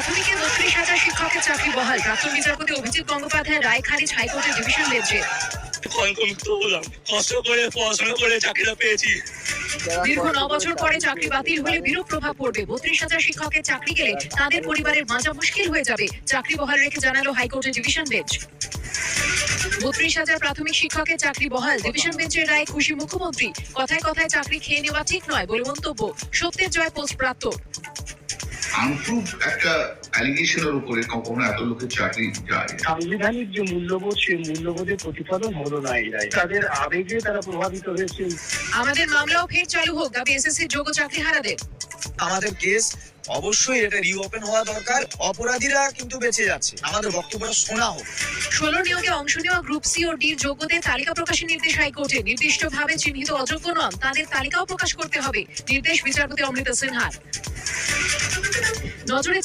প্রাথমিকে ৩২,০০০ শিক্ষকের চাকরি বহাল। প্রাক্তন বিচারপতি অভিজিৎ গঙ্গোপাধ্যায় রায় খারিজ হাইকোর্টের ডিভিশন বেঞ্চে। কলঙ্কিত হলাম, কষ্ট করে পড়াশোনা করে চাকরিটা পেয়েছি। দীর্ঘ ৯ বছর পরে চাকরি বাতিল হলে বিরূপ প্রভাব পড়বে। ৩২,০০০ শিক্ষকের চাকরি গেলে তাদের পরিবারের বাঁচা মুশকিল হয়ে যাবে, চাকরি বহাল রেখে জানালো হাইকোর্টের ডিভিশন বেঞ্চ। ৩২,০০০ প্রাথমিক শিক্ষকের চাকরি বহাল। ডিভিশন বেঞ্চের রায়ে খুশি মুখ্যমন্ত্রী। কথায় কথায় চাকরি খেয়ে নেওয়া ঠিক নয় বলে মন্তব্য সত্যের জয় পোস্ট প্রাপ্তর। আনপ্রুভ একটা অ্যালিগেশনের উপরে কখনো এত লোকের চাকরি যায়। সাংবিধানিক যে মূল্যবোধ, সেই মূল্যবোধের প্রতিফলন হলো না এই রায়। তাদের আবেগে তারা প্রভাবিত হয়েছে। আমাদের মামলাও ফের চালু হোক, দাবি এসএসসির যোগ্য চাকরিহারাদের। আমাদের কেস অবশ্যই এটা রিওপেন হওয়া দরকার। অপরাধীরা কিন্তু বেঁচে যাচ্ছে, আমাদের বক্তব্যটা শোনা হোক। ১৬ নিয়োগে অংশ নেওয়া গ্রুপ সি ও ডির যোগ্যদের তালিকা প্রকাশের নির্দেশ হাইকোর্টে। নির্দিষ্টভাবে চিহ্নিত অযোগ্য নন, তাদের তালিকাও প্রকাশ করতে হবে, নির্দেশ বিচারপতি অমৃতা সিনহার। নজরে